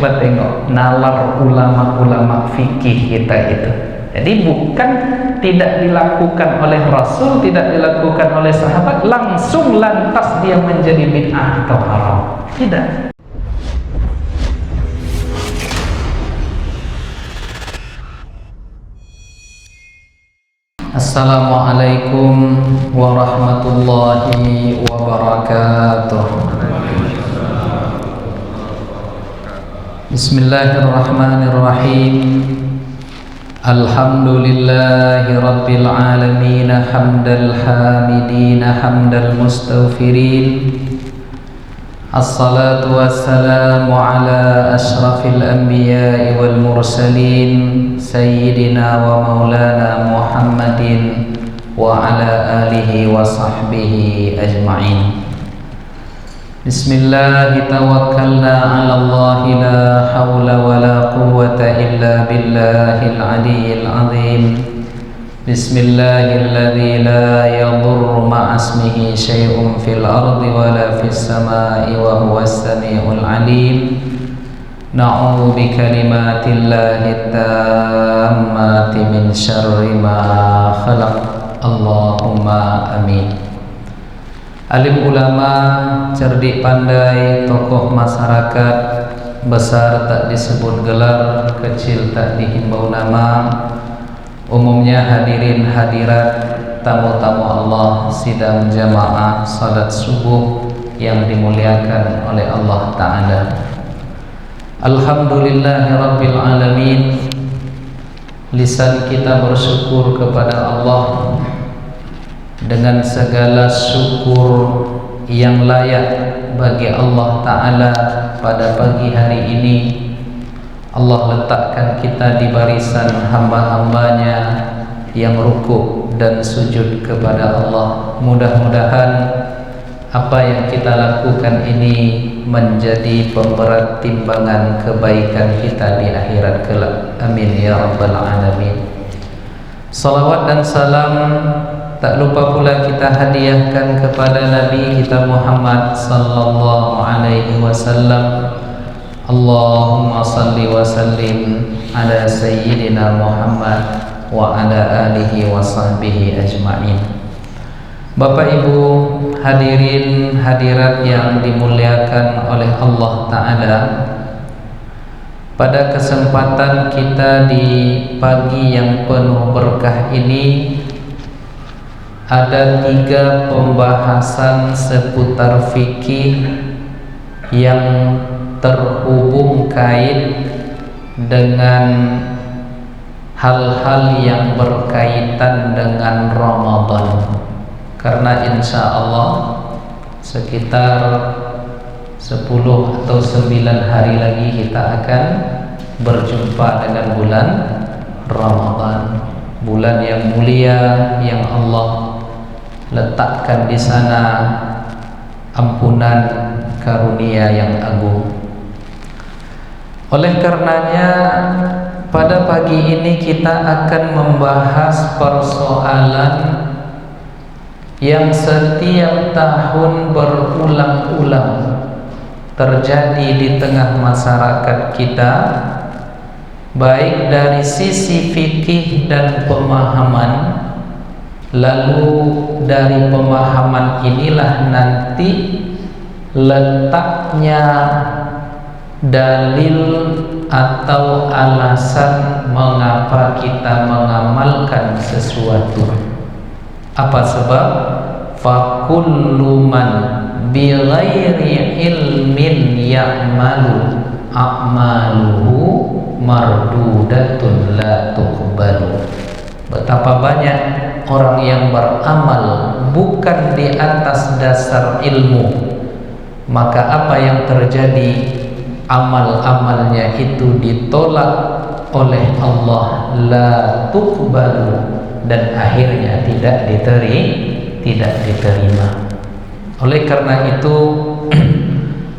coba tengok nalar ulama-ulama fikih kita itu. Jadi bukan tidak dilakukan oleh Rasul, tidak dilakukan oleh sahabat, langsung lantas dia menjadi bid'ah atau haram. Tidak. Assalamualaikum warahmatullahi wabarakatuh. Bismillahirrahmanirrahim. Alhamdulillahi rabbil alamin, hamdal hamidin, hamdal mustaghfirin. Assalatu wassalamu ala ashrafil anbiya'i wal mursalin, sayyidina wa maulana Muhammadin wa ala alihi wa sahbihi ajma'in. Bismillah, tawakkalna ala Allah, la hawla wa la quwwata illa billahil aliyyil azim. Bismillahilladzi la yadurru ma'asmihi syai'un fil ardi wa la fis sama'i wa huwas sami'ul alim. Na'udzu bikalimatillahi tammati min syarri ma khalaq. Allahumma amin. Alim ulama, cerdik pandai, tokoh masyarakat, besar tak disebut gelar, kecil tak dihimbau nama. Umumnya hadirin hadirat, tamu-tamu Allah sidang jamaah salat subuh yang dimuliakan oleh Allah Ta'ala. Alhamdulillahi rabbil alamin. Lisan kita bersyukur kepada Allah dengan segala syukur yang layak bagi Allah Ta'ala. Pada pagi hari ini Allah letakkan kita di barisan hamba-hambanya yang rukuk dan sujud kepada Allah. Mudah-mudahan apa yang kita lakukan ini menjadi pemberat timbangan kebaikan kita di akhirat kelak. Amin ya rabbal alamin. Salawat dan salam tak lupa pula kita hadiahkan kepada Nabi kita Muhammad sallallahu alaihi wasallam. Allahumma salli wa sallim ala sayyidina Muhammad wa ala alihi wa sahbihi ajma'in. Bapak Ibu hadirin hadirat yang dimuliakan oleh Allah Ta'ala, pada kesempatan kita di pagi yang penuh berkah ini ada 3 pembahasan seputar fikih yang terhubung kait dengan hal-hal yang berkaitan dengan Ramadan. Karena insya Allah sekitar 10 atau 9 hari lagi kita akan berjumpa dengan bulan Ramadan, bulan yang mulia yang Allah letakkan di sana ampunan karunia yang agung. Oleh karenanya pada pagi ini kita akan membahas persoalan yang setiap tahun berulang-ulang terjadi di tengah masyarakat kita, baik dari sisi fikih dan pemahaman. Lalu dari pemahaman inilah nanti letaknya dalil atau alasan mengapa kita mengamalkan sesuatu. Apa sebab? Fakullu man bighairi ilmin ya'malu a'maluhu mardudatun la tuqbalu. Betapa banyak orang yang beramal bukan di atas dasar ilmu, maka apa yang terjadi? Amal-amalnya itu ditolak oleh Allah, la tuqbalu, dan akhirnya tidak diterima. Oleh karena itu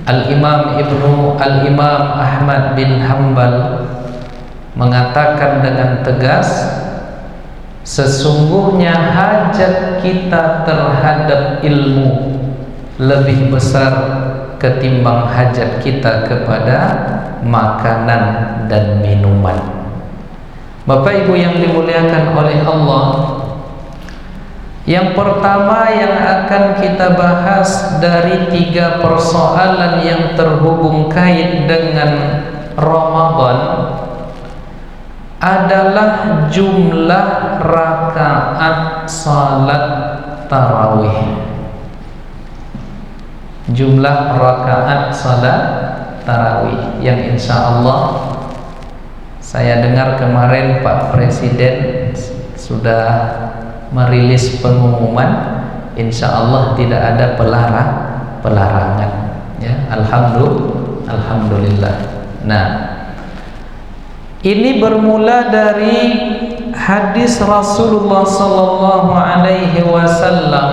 Al-Imam Ahmad bin Hanbal mengatakan dengan tegas, sesungguhnya hajat kita terhadap ilmu lebih besar ketimbang hajat kita kepada makanan dan minuman. Bapak Ibu yang dimuliakan oleh Allah, yang pertama yang akan kita bahas dari 3 persoalan yang terhubung kait dengan Ramadan adalah jumlah rakaat salat tarawih. Jumlah rakaat salat tarawih yang insya Allah saya dengar kemarin Pak Presiden sudah merilis pengumuman, insya Allah tidak ada pelarangan ya. Alhamdulillah. Nah, ini bermula dari hadis Rasulullah sallallahu alaihi wasallam,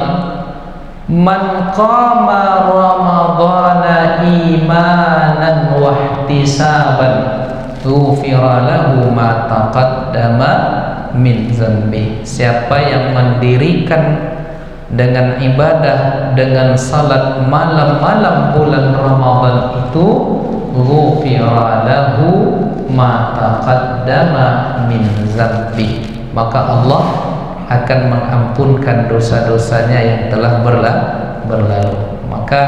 man qama ramadhana imanan wa ihtisaban ghufira lahu ma taqaddama min dzambi. Siapa yang mendirikan dengan ibadah, dengan salat malam-malam bulan Ramadan itu, ghufira lahu ma taqaddama min dzambi, maka Allah akan mengampunkan dosa-dosanya yang telah berlalu. Maka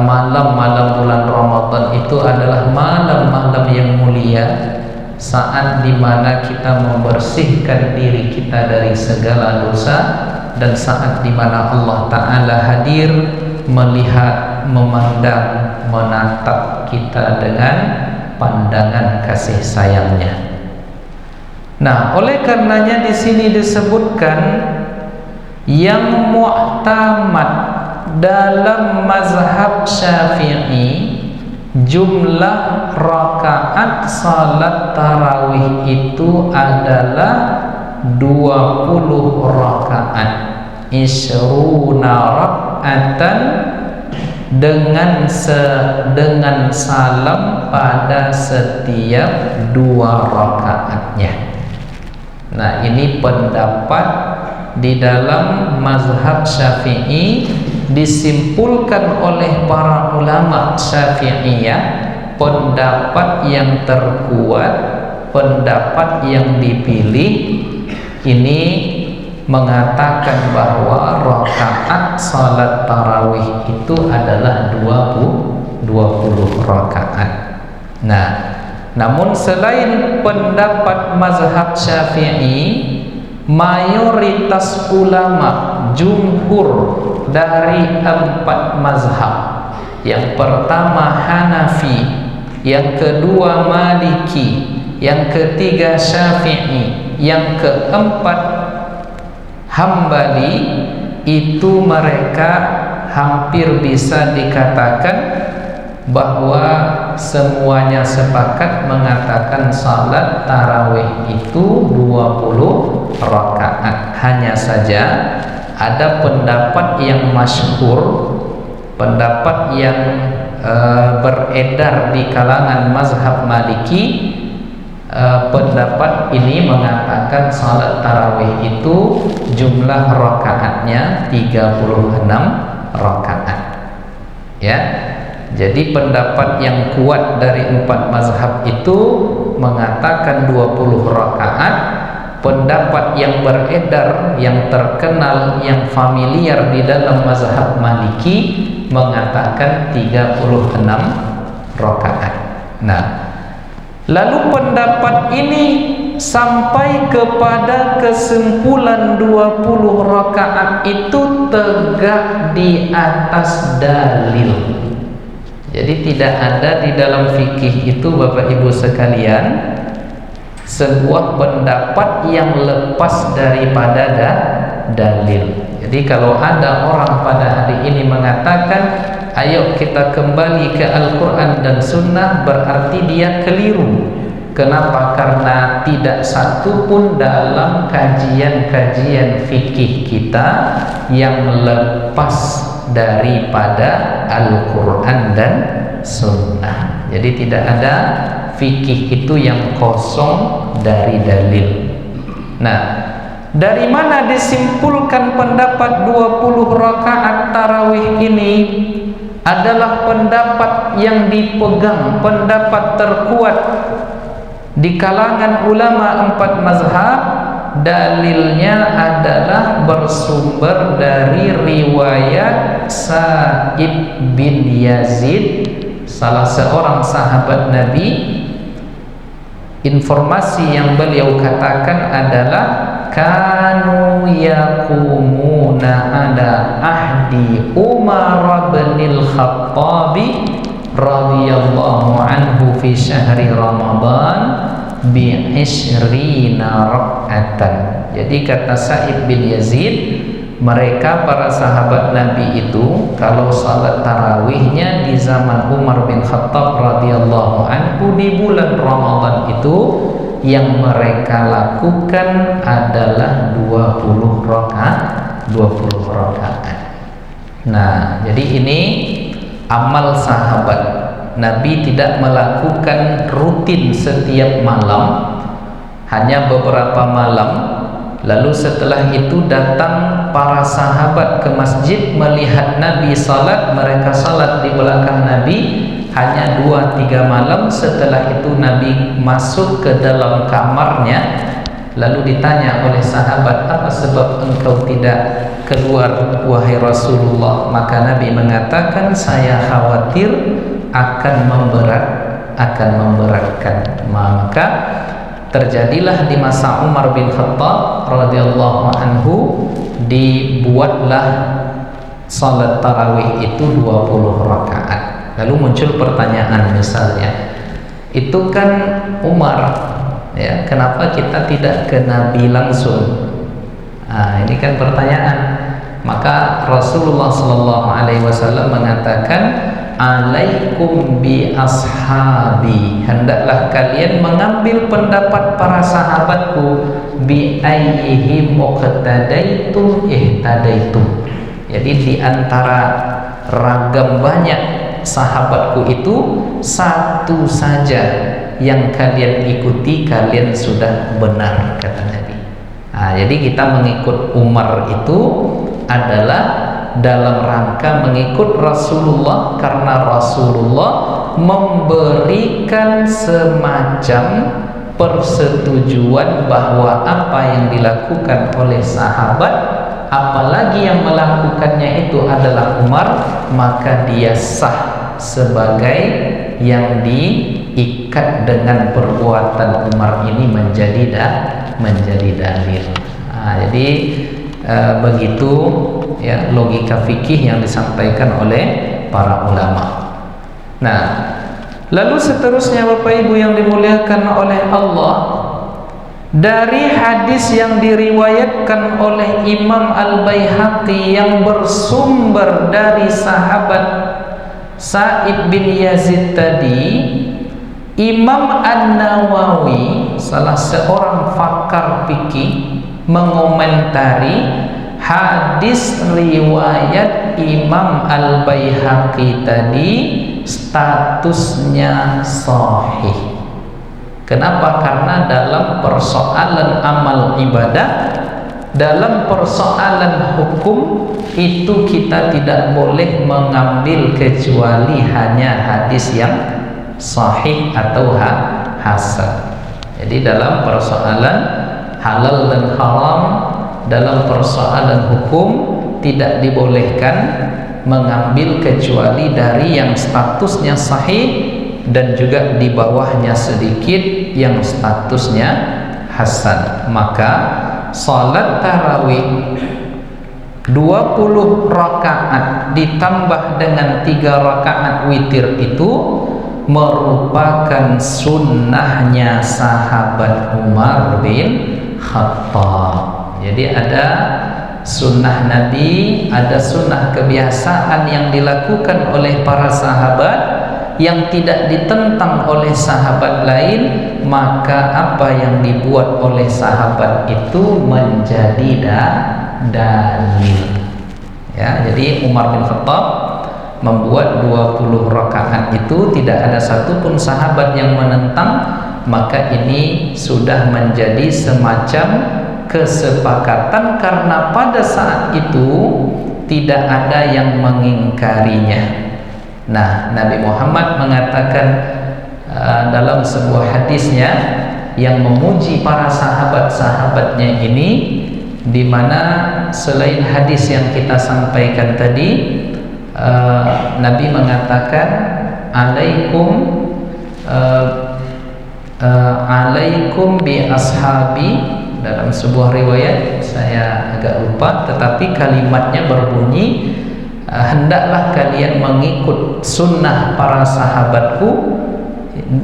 malam-malam bulan Ramadan itu adalah malam-malam yang mulia, saat dimana kita membersihkan diri kita dari segala dosa, dan saat dimana Allah Ta'ala hadir, melihat, memandang, menatap kita dengan pandangan kasih sayangnya. Nah, oleh karenanya di sini disebutkan yang mu'tamad dalam mazhab Syafi'i, jumlah rakaat salat tarawih itu adalah 20 rakaat, isruna rak'atan, dengan salam pada setiap 2 rakaatnya. Nah, ini pendapat di dalam mazhab Syafi'i, disimpulkan oleh para ulama Syafi'iyah, pendapat yang terkuat, pendapat yang dipilih ini mengatakan bahwa rakaat salat tarawih itu adalah 20 rakaat. Nah, namun selain pendapat mazhab Syafi'i, mayoritas ulama, jumhur dari 4 mazhab, yang pertama Hanafi, yang kedua Maliki, yang ketiga Syafi'i, yang keempat Hambali, itu mereka hampir bisa dikatakan bahwa semuanya sepakat mengatakan salat tarawih itu 20 rakaat. Hanya saja ada pendapat yang masyhur, pendapat yang beredar di kalangan mazhab Maliki. Pendapat ini mengatakan salat tarawih itu jumlah rakaatnya 36 rakaat. Ya. Jadi pendapat yang kuat dari 4 mazhab itu mengatakan 20 rakaat. Pendapat yang beredar, yang terkenal, yang familiar di dalam mazhab Maliki mengatakan 36 rakaat. Nah, lalu pendapat ini sampai kepada kesimpulan 20 rakaat itu tegak di atas dalil. Jadi tidak ada di dalam fikih itu, Bapak Ibu sekalian, sebuah pendapat yang lepas daripada dalil. Jadi kalau ada orang pada hari ini mengatakan ayo kita kembali ke Al-Quran dan Sunnah, berarti dia keliru. Kenapa? Karena tidak satu pun dalam kajian-kajian fikih kita yang lepas daripada Al-Quran dan Sunnah. Jadi tidak ada fikih itu yang kosong dari dalil. Nah, dari mana disimpulkan pendapat 20 rakaat tarawih ini? adalah pendapat yang dipegang, pendapat terkuat di kalangan ulama 4 mazhab. Dalilnya adalah bersumber dari riwayat Sa'ib bin Yazid, salah seorang sahabat Nabi. Informasi yang beliau katakan adalah kanu yakumuna ala ahdi Umar bin al-Khattab radhiyallahu anhu fi syahri Ramadan bi 20 rak'atan. Jadi kata Sa'id bin Yazid, mereka para sahabat Nabi itu kalau salat tarawihnya di zaman Umar bin Khattab radhiyallahu anhu di bulan Ramadan itu yang mereka lakukan adalah 20 rakaat. Nah, jadi ini amal sahabat. Nabi tidak melakukan rutin setiap malam, hanya beberapa malam. Lalu setelah itu datang para sahabat ke masjid melihat Nabi salat, mereka salat di belakang Nabi hanya 2-3 malam. Setelah itu Nabi masuk ke dalam kamarnya, lalu ditanya oleh sahabat, apa sebab engkau tidak keluar wahai Rasulullah? Maka Nabi mengatakan, saya khawatir akan memberatkan. Maka terjadilah di masa Umar bin Khattab radhiyallahu anhu, dibuatlah salat tarawih itu 20 rakaat. Lalu muncul pertanyaan, misalnya, itu kan Umar, ya, kenapa kita tidak ke Nabi langsung? Nah, ini kan pertanyaan. Maka Rasulullah SAW mengatakan, alaikum bi ashabi, hendaklah kalian mengambil pendapat para sahabatku, bi ayyihi muqtadaitum ihtadaitum. Jadi di antara ragam banyak sahabatku itu, satu saja yang kalian ikuti, kalian sudah benar, kata Nabi. Nah, jadi kita mengikut Umar itu adalah dalam rangka mengikut Rasulullah, karena Rasulullah memberikan semacam persetujuan bahwa apa yang dilakukan oleh sahabat, apalagi yang melakukannya itu adalah Umar, maka dia sah sebagai yang diikat dengan perbuatan Umar ini menjadi dalil. Nah, jadi begitu, ya, logika fikih yang disampaikan oleh para ulama. Nah, lalu seterusnya Bapak Ibu yang dimuliakan oleh Allah, dari hadis yang diriwayatkan oleh Imam Al-Baihaqi yang bersumber dari sahabat Sa'id bin Yazid tadi, Imam An-Nawawi, salah seorang pakar fikih, mengomentari hadis riwayat Imam Al-Baihaqi tadi statusnya sahih. Kenapa? Karena dalam persoalan amal ibadah, dalam persoalan hukum itu kita tidak boleh mengambil kecuali hanya hadis yang sahih atau hasan. Jadi dalam persoalan halal dan haram, dalam persoalan hukum tidak dibolehkan mengambil kecuali dari yang statusnya sahih dan juga di bawahnya sedikit yang statusnya hasan. Maka salat tarawih 20 rakaat ditambah dengan 3 rakaat witir itu merupakan sunnahnya sahabat Umar bin Khattab. Jadi ada sunnah Nabi, ada sunnah kebiasaan yang dilakukan oleh para sahabat yang tidak ditentang oleh sahabat lain, maka apa yang dibuat oleh sahabat itu menjadi dalil. Ya, jadi Umar bin Khattab membuat 20 rakaat itu tidak ada satupun sahabat yang menentang, maka ini sudah menjadi semacam kesepakatan karena pada saat itu tidak ada yang mengingkarinya. Nah, Nabi Muhammad mengatakan dalam sebuah hadisnya yang memuji para sahabat-sahabatnya ini, di mana selain hadis yang kita sampaikan tadi, Nabi mengatakan alaikum bi ashabi. Dalam sebuah riwayat saya agak lupa, tetapi kalimatnya berbunyi, hendaklah kalian mengikut sunnah para sahabatku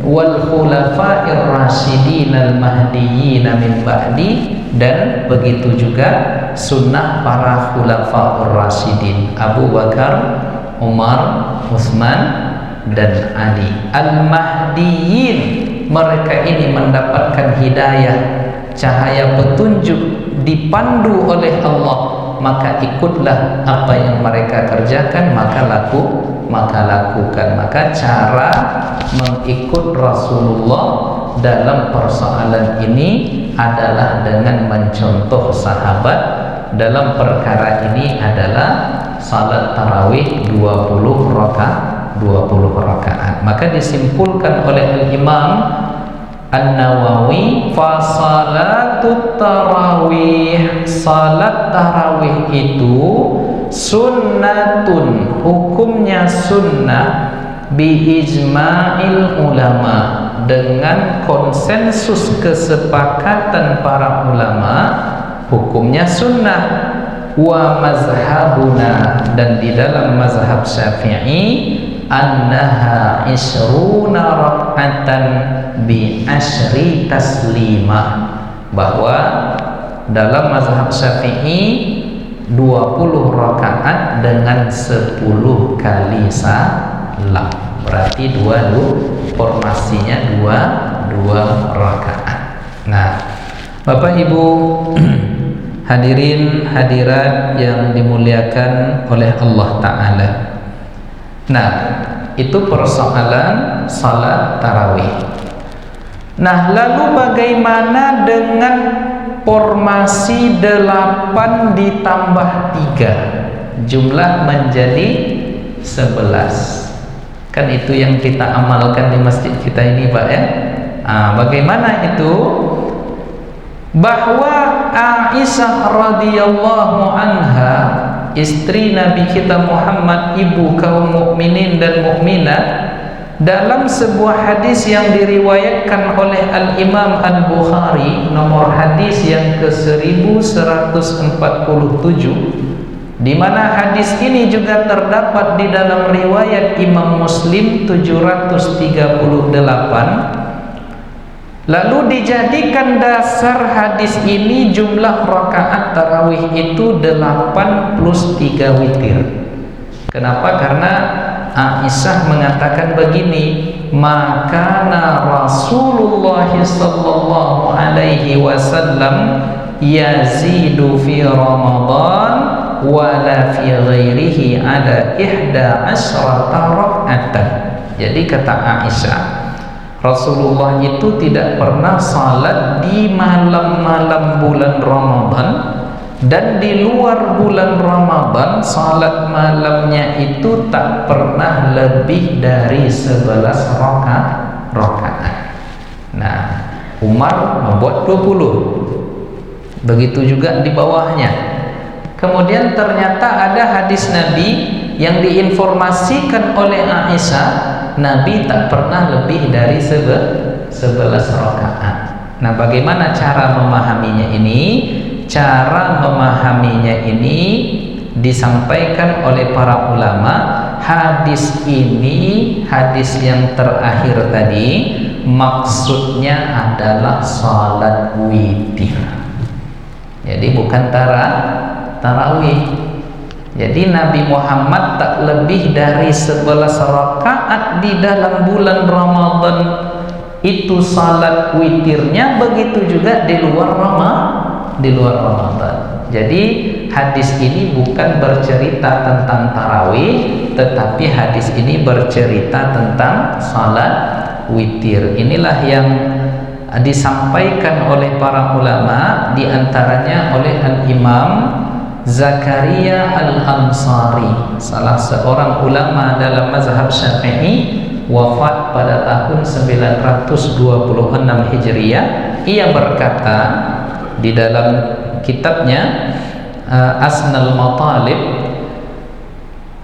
wal khulafa'ir rasyidin al mahdiyyin min ba'di, dan begitu juga sunnah para khulafa'ur rasyidin Abu Bakar, Umar, Utsman dan Ali. Al mahdiyyin, mereka ini mendapatkan hidayah, cahaya petunjuk, dipandu oleh Allah, maka ikutlah apa yang mereka kerjakan, maka lakukan. Maka cara mengikut Rasulullah dalam persoalan ini adalah dengan mencontoh sahabat. Dalam perkara ini adalah salat tarawih 20 rakaat. Maka disimpulkan oleh Al-Imam An-Nawawi, fa salatut tarawih, salat tarawih itu sunnatun, hukumnya sunnah, bi ijma'il ulama, dengan konsensus kesepakatan para ulama, hukumnya sunnah. Wa mazhabuna, dan di dalam mazhab Syafi'i, annaha isruna rak'atan bi asyri taslimah, bahwa dalam mazhab Syafi'i 20 rakaat dengan 10 kali salam, berarti formasinya dua rakaat. Nah, Bapak Ibu hadirin hadirat yang dimuliakan oleh Allah Ta'ala, nah itu persoalan salat tarawih. Nah, lalu bagaimana dengan formasi 8 ditambah 3, jumlah menjadi 11? Kan itu yang kita amalkan di masjid kita ini, Pak, ya. Bagaimana itu? Bahwa Aisyah radhiyallahu anha, istri Nabi kita Muhammad, ibu kaum mukminin dan mukminat, dalam sebuah hadis yang diriwayatkan oleh Al-Imam Al-Bukhari, nomor hadis yang ke-1147, di mana hadis ini juga terdapat di dalam riwayat Imam Muslim 738. Lalu dijadikan dasar hadis ini, jumlah rakaat tarawih itu 8 plus 3 witir. Kenapa? Karena Aisyah mengatakan begini, maka Rasulullah sallallahu alaihi wasallam yazidu fi Ramadan wala fi ghairihi ada 11 raka'atan. Jadi kata Aisyah, Rasulullah itu tidak pernah salat di malam-malam bulan Ramadan, dan di luar bulan Ramadan salat malamnya itu tak pernah lebih dari 11 rakaat. Nah, Umar membuat 20, begitu juga di bawahnya. Kemudian ternyata ada hadis Nabi yang diinformasikan oleh Aisyah, Nabi tak pernah lebih dari 11 rakaat. Nah, bagaimana cara memahaminya ini? Cara memahaminya ini disampaikan oleh para ulama. Hadis ini, hadis yang terakhir tadi, maksudnya adalah salat witir. Jadi bukan tarawih. Jadi Nabi Muhammad tak lebih dari 11 rakaat di dalam bulan Ramadan, itu salat witirnya, begitu juga di luar Ramadan. Jadi hadis ini bukan bercerita tentang tarawih, tetapi hadis ini bercerita tentang salat witir. Inilah yang disampaikan oleh para ulama, diantaranya oleh Al-Imam Zakaria Al-Ansari, salah seorang ulama dalam mazhab Syafi'i, wafat pada tahun 926 Hijriah. Ia berkata di dalam kitabnya Asnal Matalib,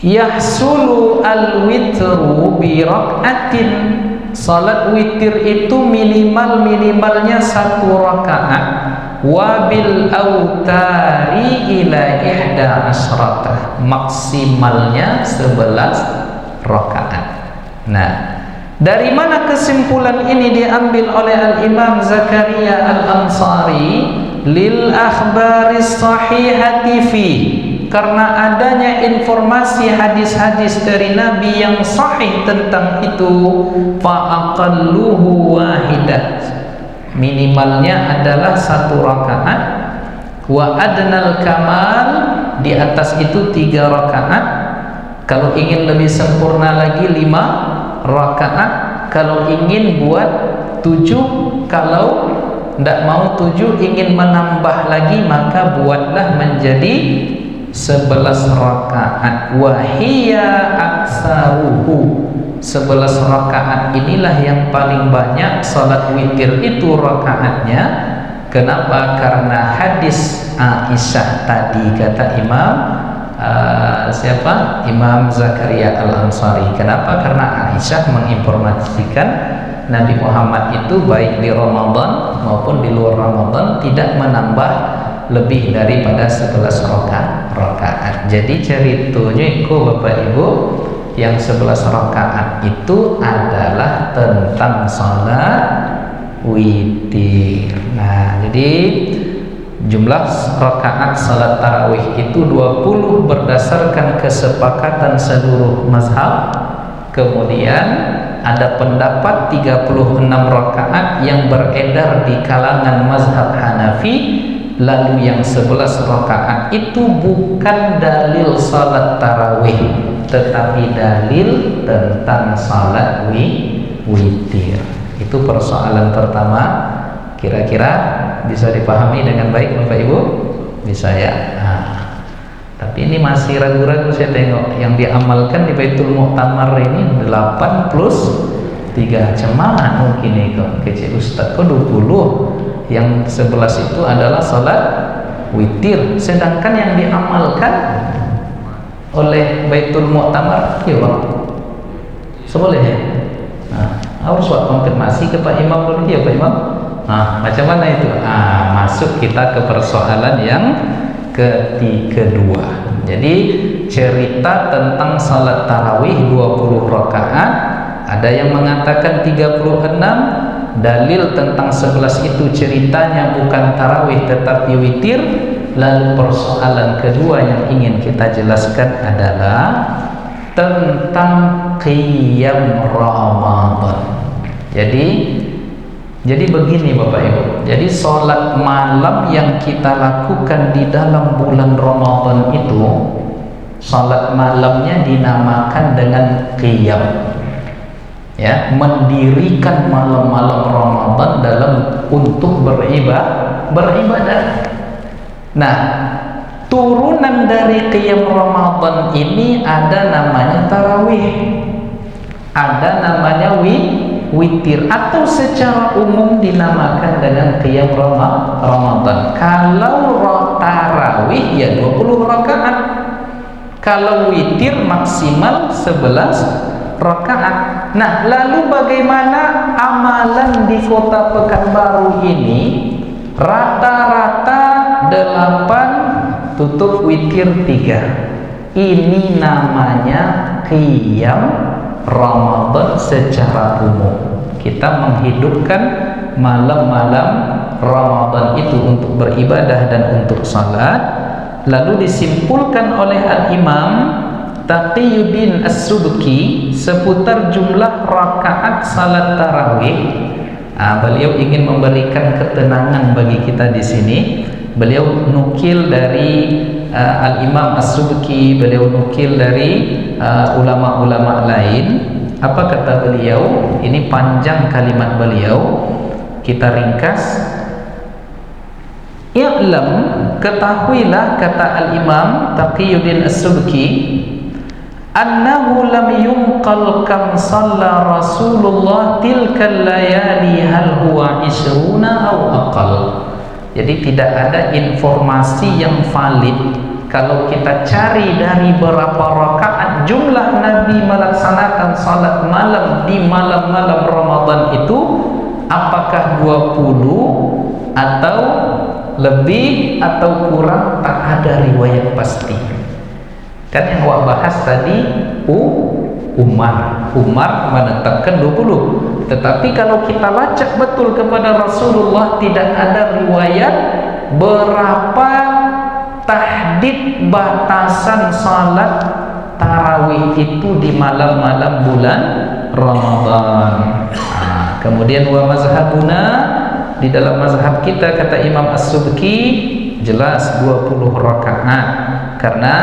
yahsulu al-witru bi rak'atin, salat witir itu minimalnya 1 rakaat, wabil autari ila ihda asratah, maksimalnya 11 rakaat. Nah, dari mana kesimpulan ini diambil oleh Al-Imam Zakaria Al-Ansari? Lil akhbaris sahihati fi, karena adanya informasi hadis-hadis dari Nabi yang sahih tentang itu. Fa aqalluhu wahidah, minimalnya adalah 1 rakaat. Wa adnal kamal, di atas itu 3 rakaat. Kalau ingin lebih sempurna lagi 5 rakaat. Kalau ingin buat 7, kalau tidak mau 7, ingin menambah lagi, maka buatlah menjadi 11 rakaat. Wahia aksaruhu, 11 rakaat inilah yang paling banyak salat witir itu rakaatnya. Kenapa? Karena hadis Aisyah tadi, kata Imam Zakaria Al-Ansari. Kenapa? Karena Aisyah menginformasikan Nabi Muhammad itu baik di Ramadan maupun di luar Ramadan tidak menambah lebih daripada 11 rakaat. Jadi ceritanya itu Bapak Ibu, yang 11 rakaat itu adalah tentang salat witir. Nah, jadi jumlah rakaat salat tarawih itu 20 berdasarkan kesepakatan seluruh mazhab. Kemudian ada pendapat 36 rakaat yang beredar di kalangan mazhab Hanafi. Lalu yang 11 rakaat itu bukan dalil salat tarawih, tetapi dalil tentang salat witir. Itu persoalan pertama. Kira-kira bisa dipahami dengan baik Bapak Ibu? Bisa ya? Nah, tapi ini masih ragu-ragu, saya tengok yang diamalkan di Baitul Mu'tamar ini 8 plus 3. Cemana mungkin itu kecil Ustaz, kok 20? Yang 11 itu adalah salat witir, sedangkan yang diamalkan oleh Baitul Mu'tamar ya Bang, seboleh ya? Nah, harus buat konfirmasi ke Pak Imam dulu ya Pak Imam. Nah, macam mana itu? Masuk kita ke persoalan yang kedua. Jadi cerita tentang salat tarawih 20 rakaat, ada yang mengatakan 36. Dalil tentang 11 itu ceritanya bukan tarawih tetapi witir. Lalu persoalan kedua yang ingin kita jelaskan adalah tentang qiyam Ramadan. Jadi begini Bapak Ibu. Jadi sholat malam yang kita lakukan di dalam bulan Ramadan itu, sholat malamnya dinamakan dengan qiyam. Ya, mendirikan malam-malam Ramadan dalam untuk beribadah. Nah, turunan dari qiyam Ramadan ini ada namanya tarawih, ada namanya witir, atau secara umum dinamakan dengan qiyam Ramadan. Kalau tarawih ya 20 rakaat, kalau witir maksimal 11 rakaat. Nah, lalu bagaimana amalan di Kota Pekanbaru ini? Rata-rata 8 tutup witir 3. Ini namanya qiyam Ramadan secara umum. Kita menghidupkan malam-malam Ramadan itu untuk beribadah dan untuk salat. Lalu disimpulkan oleh Al-Imam Taqiyuddin As-Subki seputar jumlah rakaat salat tarawih. Beliau ingin memberikan ketenangan bagi kita di sini. Beliau nukil dari Al-Imam As-Subki, beliau nukil dari ulama-ulama lain. Apa kata beliau? Ini panjang kalimat beliau, kita ringkas. I'lam ketahuilah, kata Al-Imam Taqiyuddin As-Subki, annahu lam yunqal kam shalla Rasulullah tilkal layali hal huwa 20 aw aqal. Jadi tidak ada informasi yang valid kalau kita cari dari berapa rakaat jumlah Nabi melaksanakan salat malam di malam-malam Ramadan itu, apakah 20 atau lebih atau kurang, tak ada riwayat pasti. Kan yang awak bahas tadi Umar menetapkan 20. Tetapi kalau kita lacak betul kepada Rasulullah, tidak ada riwayat berapa tahdid batasan salat tarawih itu di malam-malam bulan Ramadan. Kemudian wa mazhabuna, di dalam mazhab kita, kata Imam As-Subki, jelas 20 rakaat karena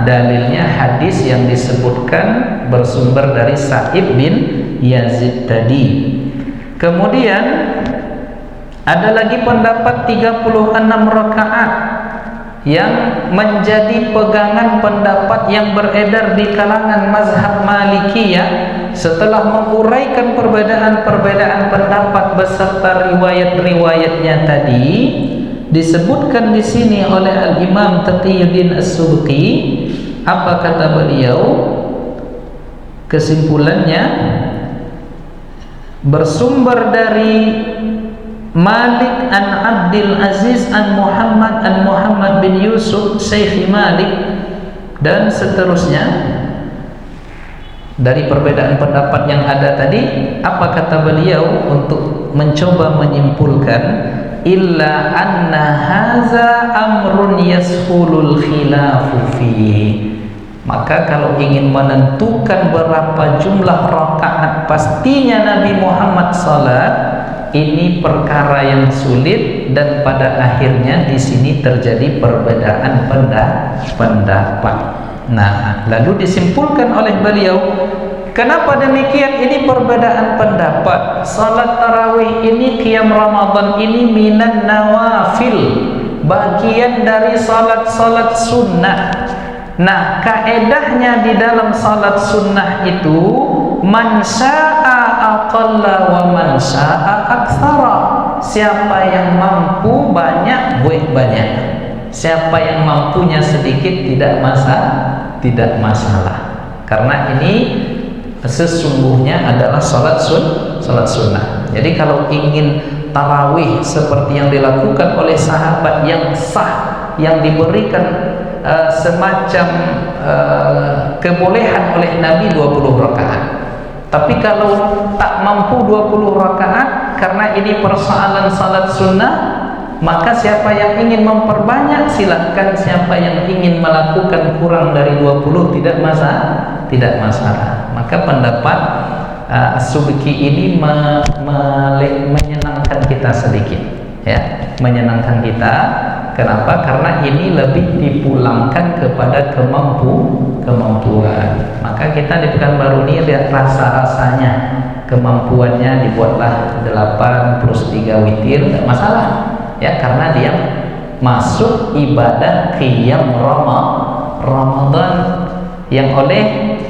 dalilnya hadis yang disebutkan bersumber dari Sa'ib bin Yazid tadi. Kemudian ada lagi pendapat 36 rakaat yang menjadi pegangan pendapat yang beredar di kalangan mazhab Malikiyah. Setelah menguraikan perbedaan-perbedaan pendapat beserta riwayat-riwayatnya tadi, disebutkan di sini oleh Al-Imam Taqiyuddin As-Subki, apa kata beliau? Kesimpulannya bersumber dari Malik an Abdul Aziz an Muhammad bin Yusuf Syekh Malik dan seterusnya. Dari perbedaan pendapat yang ada tadi, apa kata beliau untuk mencoba menyimpulkan, illa anna haza amrun yashulul khilafu fi. Maka kalau ingin menentukan berapa jumlah rakaat pastinya Nabi Muhammad salat, ini perkara yang sulit dan pada akhirnya di sini terjadi perbedaan pendapat. Nah, lalu disimpulkan oleh beliau, kenapa demikian? Ini perbedaan pendapat. Salat tarawih ini, qiyam Ramadan ini minan nawafil, bagian dari salat-salat sunnah. Nah, kaedahnya di dalam salat sunnah itu, man syaa aqalla wa man syaa aktsara. Siapa yang mampu banyak buat banyak, siapa yang mampunya sedikit tidak masalah. Karena ini sesungguhnya adalah salat sunnah. Jadi kalau ingin tarawih seperti yang dilakukan oleh sahabat yang sah, yang diberikan semacam kebolehan oleh Nabi 20 rakaat. Tapi kalau tak mampu 20 rakaat karena ini persoalan salat sunnah, maka siapa yang ingin memperbanyak silahkan, siapa yang ingin melakukan kurang dari 20 tidak masalah. Maka pendapat As-Subki ini menyenangkan kita sedikit, ya, menyenangkan kita. Kenapa? Karena ini lebih dipulangkan kepada kemampuan. Maka kita di Pekanbaru ini lihat rasa-rasanya, kemampuannya dibuatlah 8 plus 3 witir, tidak masalah, ya, karena dia masuk ibadah qiyam Ramadan yang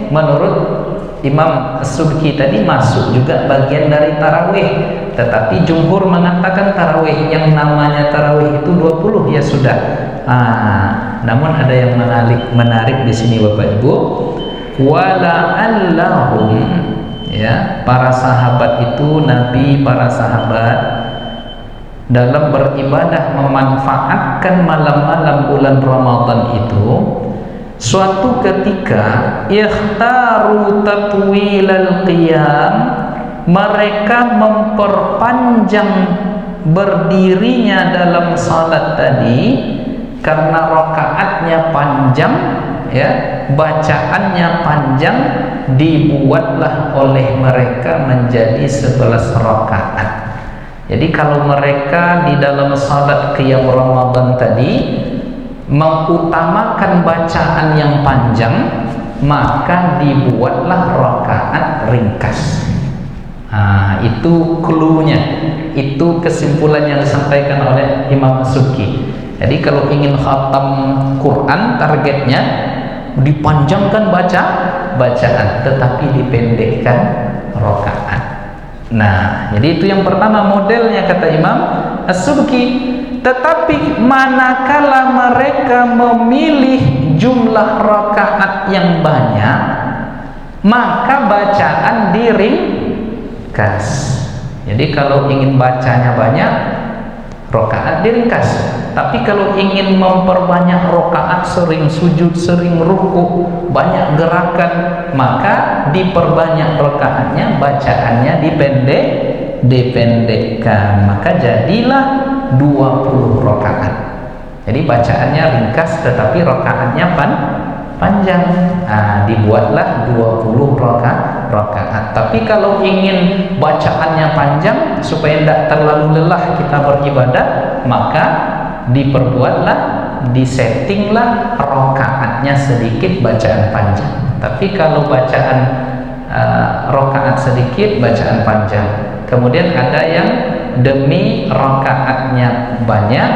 menurut Imam As-Subki tadi masuk juga bagian dari tarawih. Tetapi jumhur mengatakan tarawih yang namanya tarawih itu 20 ya sudah. Namun ada yang menarik di sini Bapak Ibu. Wala'allahum, ya, para sahabat itu, Nabi, para sahabat dalam beribadah memanfaatkan malam-malam bulan Ramadan itu, suatu ketika ikhtaru tatwilal qiyam, mereka memperpanjang berdirinya dalam salat tadi karena rakaatnya panjang, ya, bacaannya panjang, dibuatlah oleh mereka menjadi 11 rakaat. Jadi kalau mereka di dalam salat qiyam Ramadan tadi mengutamakan bacaan yang panjang, maka dibuatlah rakaat ringkas. Itu cluenya, itu kesimpulan yang disampaikan oleh Imam As-Subki. Jadi kalau ingin khatam Quran targetnya dipanjangkan bacaan, tetapi dipendekkan rakaat. Nah, jadi itu yang pertama modelnya kata Imam As-Subki. Tetapi manakala mereka memilih jumlah rakaat yang banyak, maka bacaan diringkas. Jadi kalau ingin bacanya banyak, rakaat diringkas. Tapi kalau ingin memperbanyak rakaat, sering sujud, sering ruku, banyak gerakan, maka diperbanyak rakaatnya, bacaannya dipendekkan. Maka jadilah 20 rakaat. Jadi bacaannya ringkas tetapi rakaatnya panjang. Nah, dibuatlah 20 rakaat. Tapi kalau ingin bacaannya panjang supaya tidak terlalu lelah kita beribadah, maka diperbuatlah, disettinglah rakaatnya sedikit, bacaan panjang. Tapi kalau bacaan rakaat sedikit, bacaan panjang. Kemudian ada yang demi rakaatnya banyak,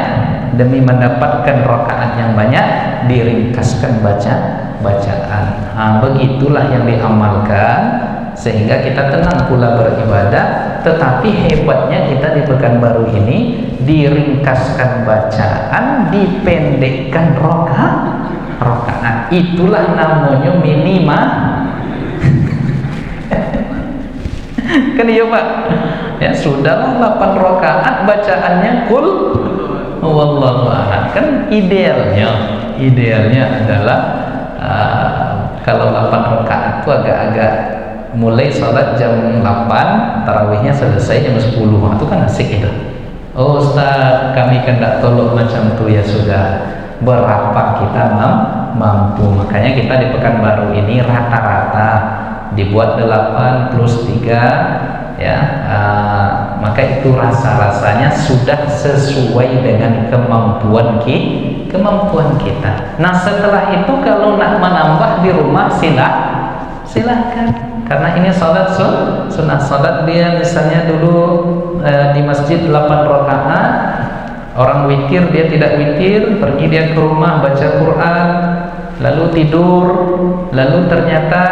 demi mendapatkan rakaat yang banyak, diringkaskan bacaan. Begitulah yang diamalkan sehingga kita tenang pula beribadah. Tetapi hebatnya kita di Pekanbaru ini diringkaskan bacaan, dipendekkan rakaat. Itulah namanya minima. Kan iya Pak? Ya sudahlah 8 rakaat bacaannya kul wallahu ahad. Kan idealnya adalah kalau 8 rakaat itu agak-agak mulai sholat jam 8, tarawihnya selesai jam 10. Itu kan asik itu. Oh Ustaz, kami kan tidak tolong macam itu. Ya sudah, berapa kita mampu. Makanya kita di Pekanbaru ini rata-rata dibuat 8 plus 3 ya, maka itu rasanya sudah sesuai dengan kemampuan kita. Nah setelah itu kalau nak menambah di rumah silahkan, karena ini salat sunnah. Salat dia misalnya dulu di masjid 8 rakaat, orang witir dia tidak witir, pergi dia ke rumah baca Quran, lalu tidur, lalu ternyata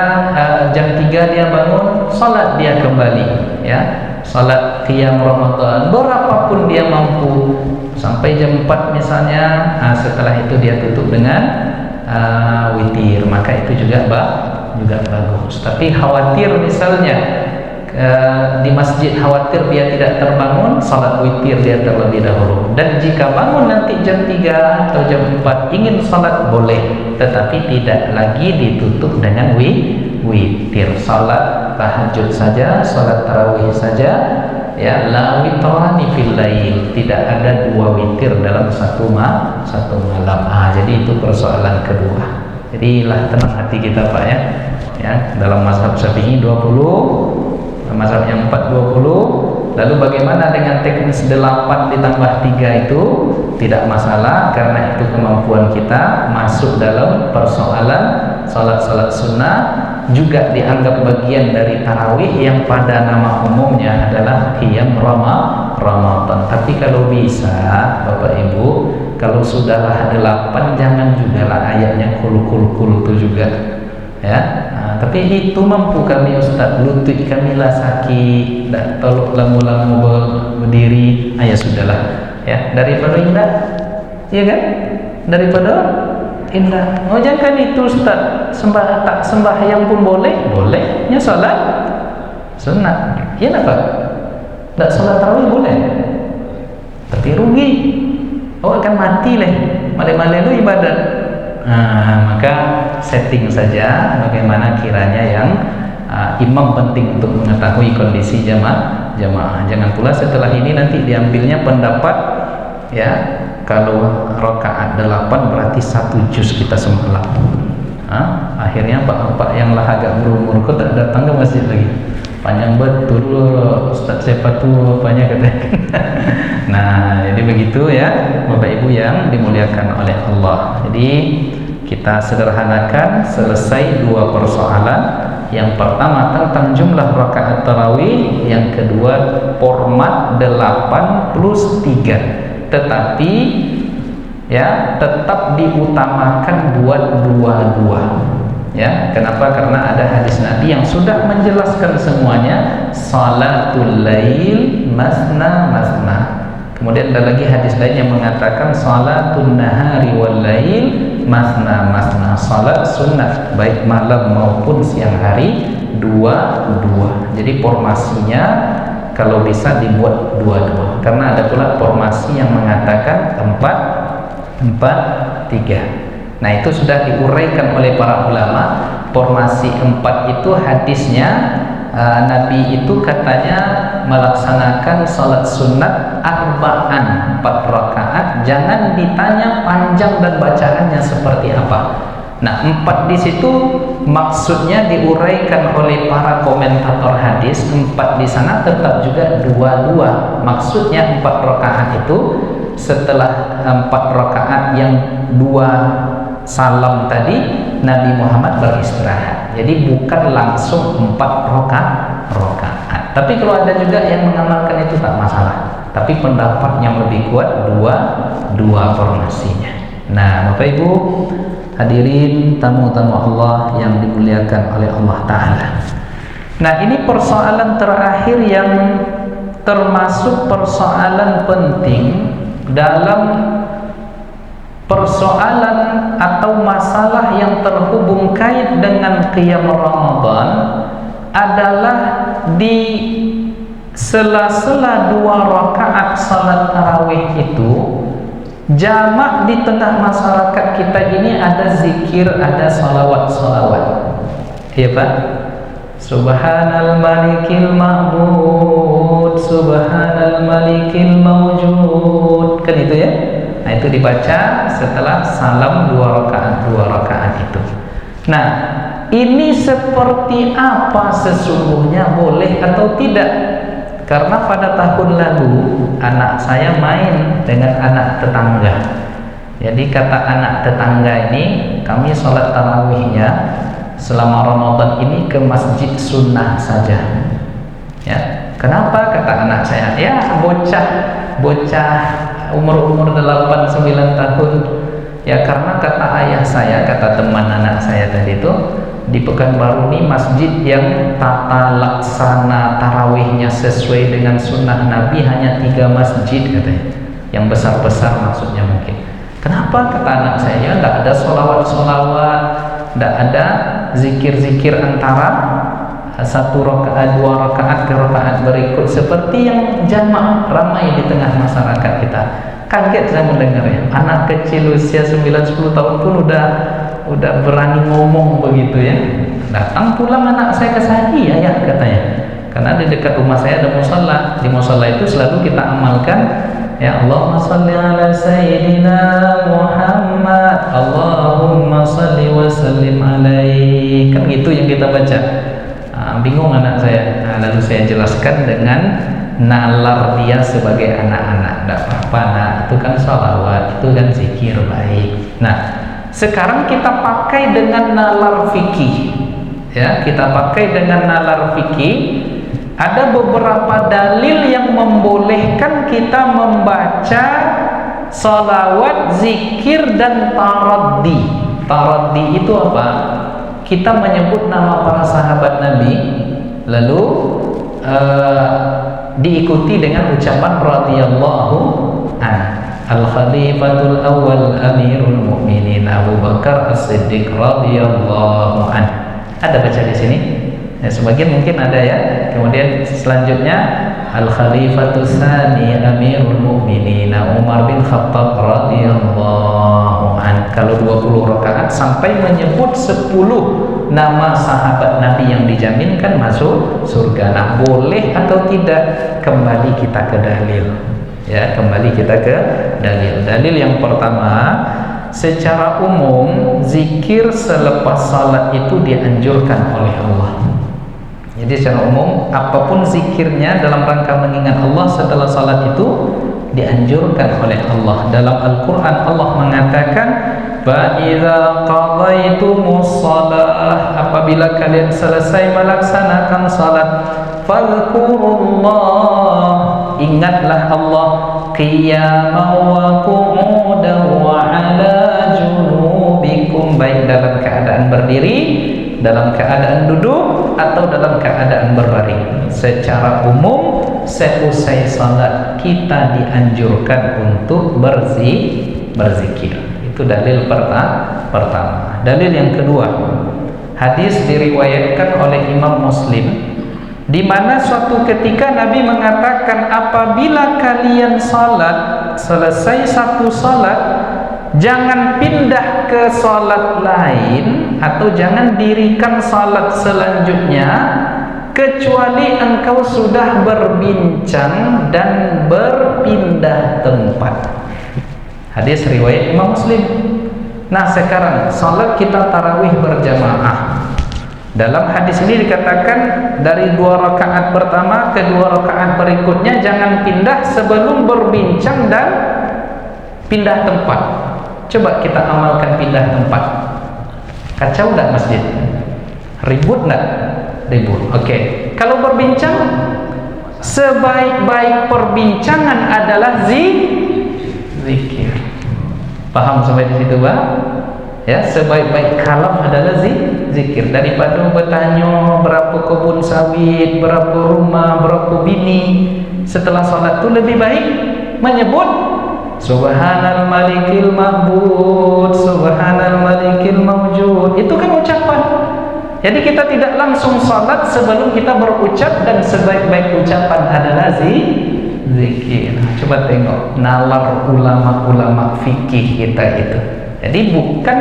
jam 3 dia bangun, salat dia kembali, ya, salat qiyam Ramadan, berapapun dia mampu, sampai jam 4 misalnya. Setelah itu dia tutup dengan witir, maka itu juga bagus. Tapi khawatir misalnya di masjid, khawatir dia tidak terbangun, salat witir dia terlebih dahulu. Dan jika bangun nanti jam 3 atau jam 4 ingin salat, boleh, tetapi tidak lagi ditutup dengan witir. Salat tahajud saja, salat tarawih saja, ya, la witrani fil lail, tidak ada 2 witir dalam satu malam. Jadi itu persoalan kedua. Jadi lah tenang hati kita Pak ya. Ya, dalam mazhab Syafi'i 20, mazhab yang 4 20. Lalu bagaimana dengan teknis 8 ditambah 3 itu? Tidak masalah, karena itu kemampuan kita. Masuk dalam persoalan salat-salat sunnah, juga dianggap bagian dari tarawih yang pada nama umumnya adalah qiyam Ramadan. Tapi kalau bisa Bapak Ibu, kalau sudahlah 8, jangan jugalah ayatnya kul itu juga, ya. Tapi itu mampu kami Ustaz, lutut kami lah sakit, tak tolok lamu-lamu berdiri, ya sudahlah, ya, daripada indah, iya kan, daripada indah. Oh jangan itu Ustaz, sembahyang pun bolehnya salat sunat, iya apa? Tak salat tarawih boleh, tapi rugi, akan mati leh, malam-malam lu ibadat. Maka setting saja bagaimana kiranya yang imam penting untuk mengetahui kondisi jamaah. Jangan pula setelah ini nanti diambilnya pendapat, ya, kalau rakaat 8 berarti 1 juz kita semalam. Akhirnya pak yang lah agak berumur kok tak datang ke masjid lagi. Panjang betul Ustaz siapa tuh apanya katanya. Nah, jadi begitu ya Bapak Ibu yang dimuliakan oleh Allah. Jadi kita sederhanakan, selesai 2 persoalan. Yang pertama tentang jumlah rakaat tarawih, yang kedua format 8 plus 3. Tetapi ya tetap diutamakan buat dua-dua. Ya, kenapa? Karena ada hadis Nabi yang sudah menjelaskan semuanya, salatul lail masna masna. Kemudian ada lagi hadis lain yang mengatakan salatun nahari wal lail masna masna. Salat sunnah baik malam maupun siang hari dua-dua. Jadi formasinya kalau bisa dibuat dua-dua. Karena ada pula formasi yang mengatakan 4-4-3. Nah, itu sudah diuraikan oleh para ulama. Formasi 4 itu hadisnya Nabi itu katanya melaksanakan salat sunat arba'an, 4 rakaat. Jangan ditanya panjang dan bacaannya seperti apa. Nah, 4 di situ maksudnya diuraikan oleh para komentator hadis. 4 di sana tetap juga dua-dua. Maksudnya 4 rakaat itu setelah 4 rakaat yang 2 salam tadi, Nabi Muhammad beristirahat. Jadi bukan langsung 4 rakaat. Tapi kalau ada juga yang mengamalkan itu tak masalah. Tapi pendapat yang lebih kuat dua formasinya. Nah, Bapak Ibu hadirin tamu-tamu Allah yang dimuliakan oleh Allah Ta'ala. Nah, ini persoalan terakhir yang termasuk persoalan penting dalam persoalan atau masalah yang terhubung kait dengan qiyam Ramadan adalah di sela-sela 2 rakaat salat tarawih itu jamak di tengah masyarakat kita ini ada zikir, ada salawat-salawat. Iya Pak? Subhanal malikil ma'bud, subhanal malikil mawjud. Kan itu ya? Nah, itu dibaca setelah salam 2 rakaat itu. Nah, ini seperti apa sesungguhnya, boleh atau tidak? Karena pada tahun lalu anak saya main dengan anak tetangga. Jadi kata anak tetangga ini, kami sholat tarawihnya selama Ramadan ini ke masjid sunnah saja. Ya, kenapa? Kata anak saya, ya bocah umur 8-9 tahun. Ya, karena kata ayah saya, kata teman anak saya tadi itu, di Pekanbaru ini masjid yang tata laksana tarawihnya sesuai dengan sunnah Nabi hanya 3 masjid katanya, yang besar-besar maksudnya mungkin. Kenapa? Kata anak saya, ya tidak ada solawat-solawat, tidak ada zikir-zikir antara 1 rakaat 2 rakaat ke rakaat berikut seperti yang jamak ramai di tengah masyarakat kita. Kaget saya mendengarnya. Anak kecil usia 9-10 tahun pun udah berani ngomong begitu ya. Datang pulang anak saya ke saya, iya katanya. Karena di dekat rumah saya ada musalla. Di musalla itu selalu kita amalkan, ya Allahumma shalli ala sayyidina Muhammad, Allahumma shalli wa sallim alaihi. Kan gitu yang kita baca. Bingung anak saya. Nah, lalu saya jelaskan dengan nalar dia sebagai anak-anak. Tidak apa-apa nak, itu kan sholawat, itu kan zikir baik. Nah, sekarang kita pakai dengan nalar fikih, ya, kita pakai dengan nalar fikih. Ada beberapa dalil yang membolehkan kita membaca sholawat, zikir, dan taraddi. Taraddi itu apa? Kita menyebut nama para sahabat Nabi, lalu diikuti dengan ucapan radhiyallahu an. Al-Khalifatul Awwal Amirul Mukminin Abu Bakar As-Siddiq radhiyallahu an. Ada baca di sini? Ya, sebagian mungkin ada ya. Kemudian selanjutnya Al-Khalifatul Tsani Amirul Mukminin Umar bin Khattab radhiyallahu an. Kalau 20 rakaat sampai menyebut 10 nama sahabat Nabi yang dijaminkan masuk surga. Nah, boleh atau tidak? Kembali kita ke dalil. Ya, kembali kita ke dalil. Dalil yang pertama, secara umum zikir selepas salat itu dianjurkan oleh Allah. Jadi secara umum apapun zikirnya dalam rangka mengingat Allah setelah salat itu dianjurkan oleh Allah. Dalam Al-Quran Allah mengatakan, "Fa'idza qadaytumus shalah," apabila kalian selesai melaksanakan salat, "fadhkurullah ingatlah Allah qiyaman wa qu'udan wa 'ala junubikum, baik dalam keadaan berdiri, dalam keadaan duduk, atau dalam keadaan berbaring. Secara umum seusai salat kita dianjurkan untuk berzikir. Itu dalil pertama. Dalil yang kedua, hadis diriwayatkan oleh Imam Muslim, di mana suatu ketika Nabi mengatakan, apabila kalian salat, selesai satu salat, jangan pindah ke salat lain atau jangan dirikan salat selanjutnya kecuali engkau sudah berbincang dan berpindah tempat. Hadis riwayat Imam Muslim. Nah, sekarang salat kita tarawih berjamaah. Dalam hadis ini dikatakan dari 2 rakaat pertama ke 2 rakaat berikutnya jangan pindah sebelum berbincang dan pindah tempat. Coba kita amalkan pindah tempat. Kacau enggak masjid? Ribut enggak? Ribut. Oke. Kalau berbincang, sebaik-baik perbincangan adalah zikir. Paham sampai di situ, Pak? Ya, sebaik-baik kalam adalah zikir. Daripada bertanya berapa kebun sawit, berapa rumah, berapa bini, setelah salat itu lebih baik menyebut Subhanal Malikil Ma'bud, Subhanal Malikil Mawjud. Itu kan ucapan. Jadi kita tidak langsung salat sebelum kita berucap, dan sebaik-baik ucapan adalah zikir. Coba tengok nalar ulama-ulama fikih kita itu. Jadi bukan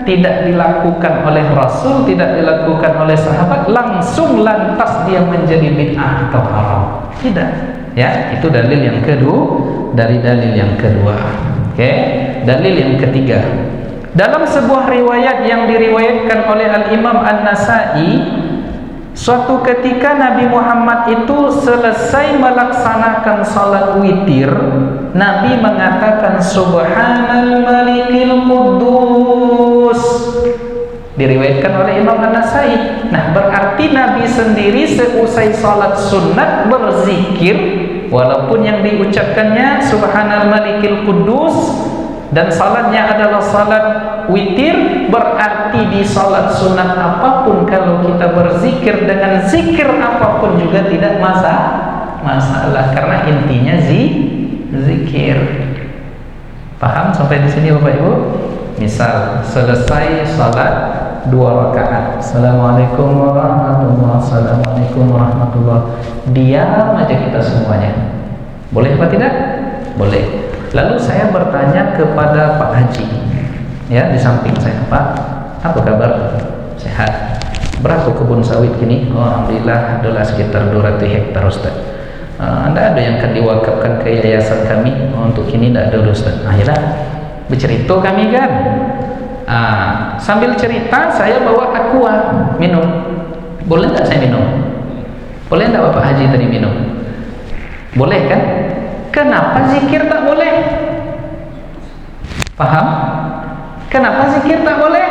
tidak dilakukan oleh Rasul, tidak dilakukan oleh sahabat, langsung lantas dia menjadi bid'ah atau haram. Tidak. Ya, itu dalil yang kedua dari dalil yang kedua. Oke, dalil yang ketiga. Dalam sebuah riwayat yang diriwayatkan oleh Al-Imam An-Nasai, suatu ketika Nabi Muhammad itu selesai melaksanakan salat witir, Nabi mengatakan Subhanal Malikil Quddus. Diriwayatkan oleh Imam An-Nasai. Nah, berarti Nabi sendiri seusai salat sunat berzikir, walaupun yang diucapkannya Subhanal Malikil Quddus, dan salatnya adalah salat witir, berarti di salat sunat apapun kalau kita berzikir dengan zikir apapun juga tidak masalah, karena intinya zikir. Paham sampai di sini Bapak Ibu? Misal selesai salat 2 rakaat, Assalamualaikum warahmatullahi wabarakatuh, Assalamualaikum warahmatullahi wabarakatuh, diam aja kita semuanya. Boleh apa tidak? Boleh. Lalu saya bertanya kepada Pak Haji, ya, di samping saya, Pak, apa kabar? Sehat. Berapa kebun sawit kini? Oh, alhamdulillah adalah sekitar 200 hektar, Ustaz. Anda ada yang akan diwakafkan ke yayasan kami? Oh, untuk kini tidak ada, Ustaz. Ayolah, bercerita kami kan. Sambil cerita saya bawa aqua minum. Boleh tidak saya minum? Boleh tidak Bapak Haji tadi minum? Boleh kan? Kenapa zikir tak boleh? Paham? Kenapa zikir tak boleh?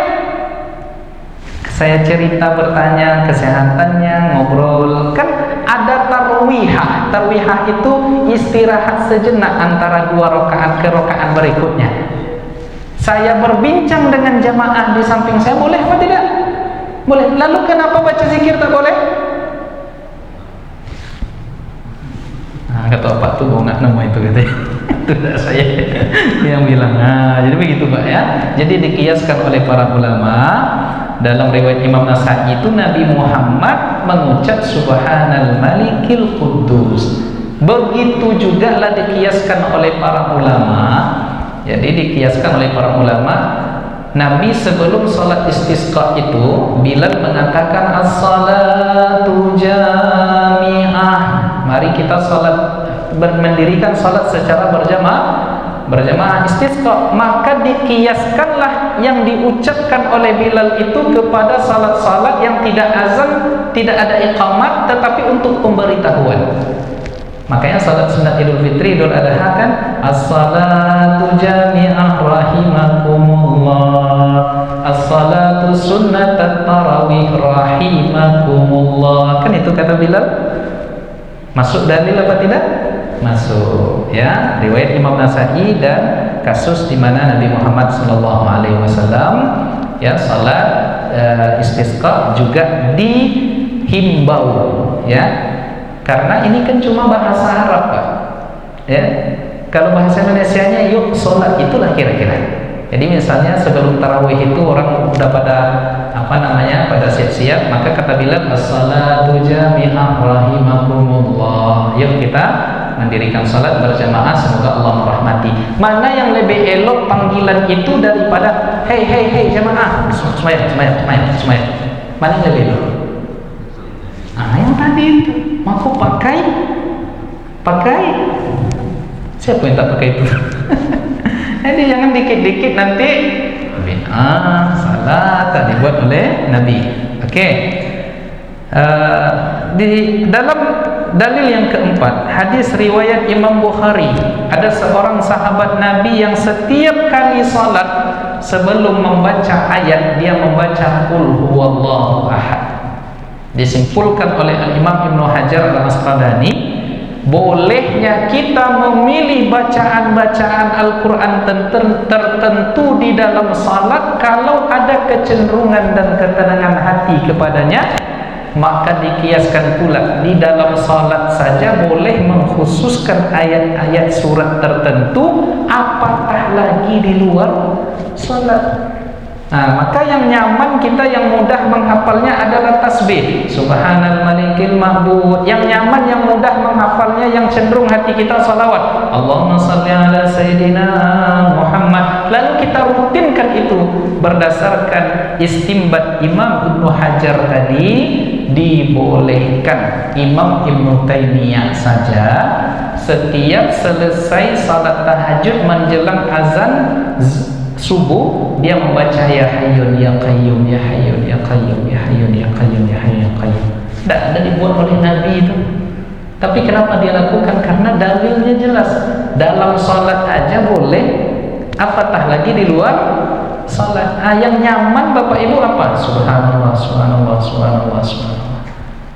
Saya cerita, bertanya kesehatannya, ngobrol. Kan ada tarwihah. Tarwihah itu istirahat sejenak antara 2 rakaat ke rakaat berikutnya. Saya berbincang dengan jamaah di samping saya, boleh apa tidak? Boleh. Lalu kenapa baca zikir tak boleh? Kata Pak tuh nggak nemu itu gitu. Itu tidak saya yang bilang. Jadi begitu Pak ya. Jadi dikiaskan oleh para ulama, dalam riwayat Imam Nasai itu Nabi Muhammad mengucap Subhanal Malikil Quddus. Begitu juga lah dikiaskan oleh para ulama. Jadi dikiaskan oleh para ulama, Nabi sebelum salat istisqa itu, Bilal mengatakan as-salatu jami'ah. Mari kita salat, mendirikan salat secara berjamaah istisqa. Maka dikiaskanlah yang diucapkan oleh Bilal itu kepada salat-salat yang tidak azan, tidak ada iqamat, tetapi untuk pemberitahuan. Makanya salat sunat Idul Fitri, Idul Adha kan as-salatu jami'ah rahimakumullah, as-salatu sunnat tarawih rahimakumullah. Kan itu kata Bilal. Masuk dalil apa tidak? masuk. Ya, riwayat Imam Nasai dan kasus di mana Nabi Muhammad SAW ya salat istisqa juga dihimbau, ya, karena ini kan cuma bahasa Arab, Pak. Ya, kalau bahasa Indonesianya yuk salat, itulah kira-kira. Jadi misalnya sebelum tarawih itu orang udah pada pada siap-siap, maka kata Bilal as-salatu jami'ah rahimakumullah. Yuk kita mendirikan salat berjamaah, semoga Allah merahmati. Mana yang lebih elok panggilan itu daripada hei jamaah semayang. Mana yang lebih elok? Yang tadi itu mau pakai siapa yang tak pakai itu? Jadi jangan dikit-dikit nanti salah tak dibuat oleh Nabi. Di dalam dalil yang keempat, hadis riwayat Imam Bukhari, ada seorang sahabat Nabi yang setiap kali salat sebelum membaca ayat dia membaca qul huwallahu ahad. Disimpulkan oleh Imam Ibnu Hajar Al-Asqalani, bolehnya kita memilih bacaan-bacaan Al-Quran tertentu di dalam salat kalau ada kecenderungan dan ketenangan hati kepadanya, maka dikiaskan pula di dalam salat saja boleh mengkhususkan ayat-ayat surat tertentu, apatah lagi di luar salat. Maka yang nyaman kita, yang mudah menghafalnya adalah tasbih Subhanal Malikil Ma'bud. Yang nyaman, yang mudah menghafalnya, yang cenderung hati kita salawat Allahumma salli ala Sayyidina Muhammad. Lalu kita rutinkan itu berdasarkan istimbat Imam Ibnu Hajar tadi, dibolehkan. Imam Ibnu Taimiyah saja setiap selesai salat tahajud menjelang azan subuh dia membaca ya hayyun ya qayyum ya hayyun ya qayyum ya hayyun ya qayyum ya hayyun ya qayyum. Tidak ada dibuat oleh Nabi itu. Tapi kenapa dia lakukan? Karena dalilnya jelas. Dalam salat aja boleh, apatah lagi di luar salat. Yang nyaman Bapak Ibu apa? Subhanallah, subhanallah, subhanallah, subhanallah.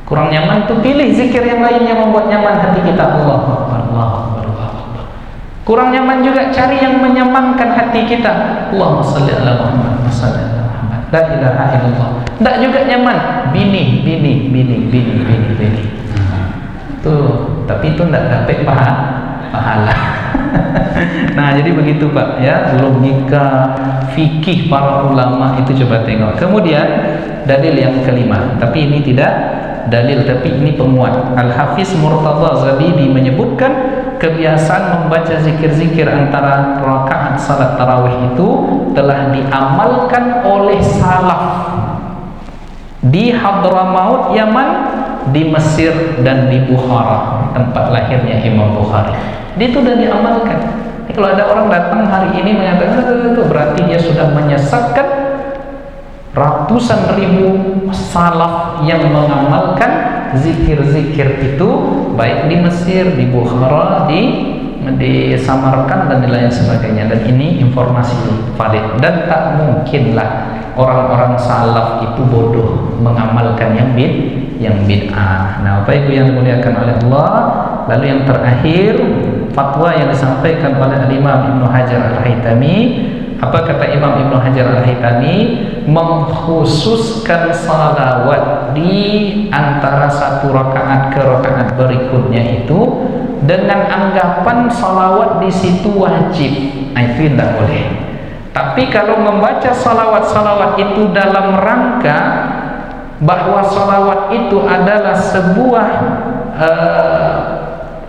Kurang nyaman tuh pilih zikir yang lain yang membuat nyaman hati kita. Allahu Akbar, Allahu Akbar. Kurang nyaman juga cari yang menyamankan hati kita. Allahumma salli ala Muhammad, salli ala Muhammad, la ilaha illallah. Tidak juga nyaman bini. Tuh, tapi itu tidak dapat pahala. Nah, jadi begitu Pak, ya, logika fikih para ulama itu coba tengok. Kemudian dalil yang kelima, tapi ini tidak dalil, tapi ini penguat. Al-Hafiz Murtadha Zabidi menyebutkan kebiasaan membaca zikir-zikir antara rakaat salat tarawih itu telah diamalkan oleh salaf di Hadramaut Yaman, di Mesir, dan di Bukhara, tempat lahirnya Imam Bukhari. Itu sudah diamalkan. Kalau ada orang datang hari ini mengatakan itu berarti dia sudah menyesatkan ratusan ribu salaf yang mengamalkan zikir-zikir itu, baik di Mesir, di Bukhara, di Samarkand dan di lain sebagainya. Dan ini informasi valid, dan tak mungkinlah orang-orang salaf itu bodoh mengamalkan yang bid'ah. Nah, Bapak Ibu yang dimuliakan oleh Allah, lalu yang terakhir, fatwa yang disampaikan oleh Imam Ibnu Hajar Al-Haytami. Apa kata Imam Ibnu Hajar Al-Haytami? Mengkhususkan salawat di antara satu rakaat ke rakaat berikutnya itu dengan anggapan salawat di situ wajib. Itu tidak boleh. Tapi kalau membaca salawat-salawat itu dalam rangka bahwa salawat itu adalah sebuah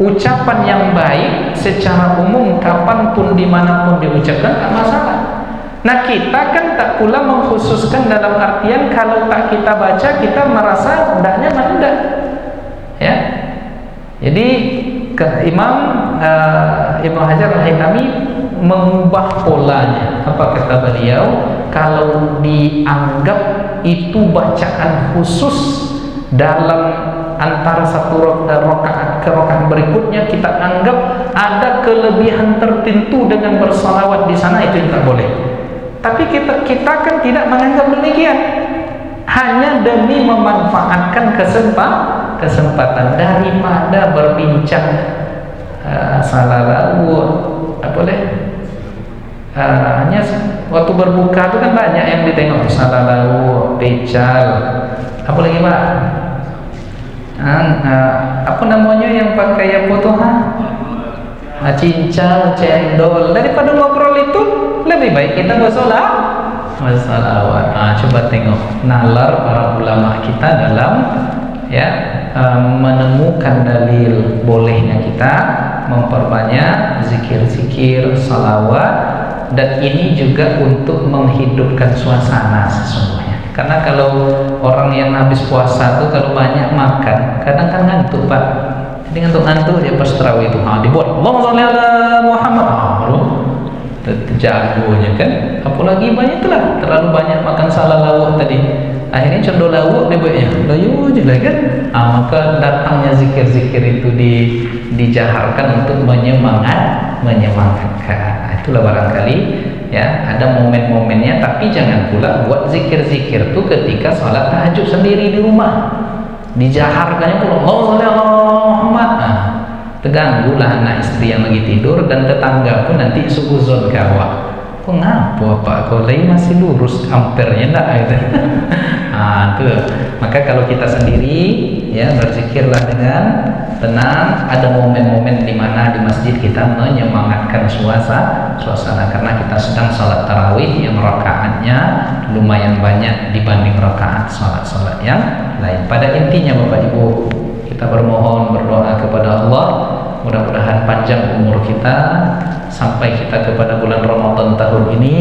ucapan yang baik secara umum, kapanpun dimanapun diucapkan, tak masalah. Nah, kita kan tak pula mengkhususkan dalam artian kalau tak kita baca kita merasa hendaknya mana, ya. Jadi Imam Ibnu Hajar Al-Haytami mengubah polanya. Apa kata beliau? Kalau dianggap itu bacaan khusus dalam antara satu rakaat ke rakaat berikutnya, kita anggap ada kelebihan tertentu dengan bersalawat di sana, itu tidak boleh. Tapi kita kan tidak menganggap demikian, hanya demi memanfaatkan kesempatan daripada berbincang salah lawak, boleh. Hanya waktu berbuka itu kan banyak yang ditengok, salah lawak, pecal, apa lagi Pak? Apa namanya yang pakai apa tuh? Cincang, cendol. Daripada ngobrol itu lebih baik kita bersolawat. Coba tengok nalar para ulama kita dalam menemukan dalil bolehnya kita memperbanyak zikir-zikir, salawat, dan ini juga untuk menghidupkan suasana sesungguhnya. Karena kalau orang yang habis puasa tuh kalau banyak makan, kadang kan ngantuk Pak. Jadi ngantuk dia pas tarawih itu dibuat Allahumma sholli ala Muhammad. Jagonya kan. Apalagi banyak itulah, terlalu banyak makan salah lawak tadi. Akhirnya condol lawak dia buatnya. Layu aja lah kan. Maka datangnya zikir-zikir itu dijaharkan untuk menyemangatkan. Itulah barangkali ada momen-momennya, tapi jangan pula buat zikir-zikir itu ketika sholat tahajud sendiri di rumah. Dijaharkannya pula Muhammad. Terganggulah anak istri yang lagi tidur dan tetangga pun nanti suuzon kawak. Kenapa Pak? Kau lagi masih lurus ampernya enggak gitu. Tuh. Maka kalau kita sendiri berzikirlah dengan tenang. Ada momen-momen di mana di masjid kita menyemangatkan suasana karena kita sedang salat tarawih yang rakaatnya lumayan banyak dibanding rakaat salat-salat yang lain. Pada intinya Bapak Ibu, kita bermohon berdoa kepada Allah, mudah-mudahan panjang umur kita sampai kita kepada bulan Ramadan tahun ini.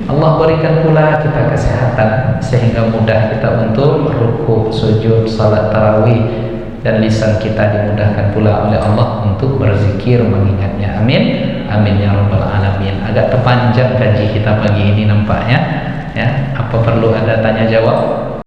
Allah berikan pula kita kesehatan sehingga mudah kita untuk ruku, sujud, salat tarawih, dan lisan kita dimudahkan pula oleh Allah untuk berzikir mengingatnya. Amin, amin ya rabbal alamin. Agak terpanjang kaji kita pagi ini nampaknya. Apa perlu ada tanya jawab?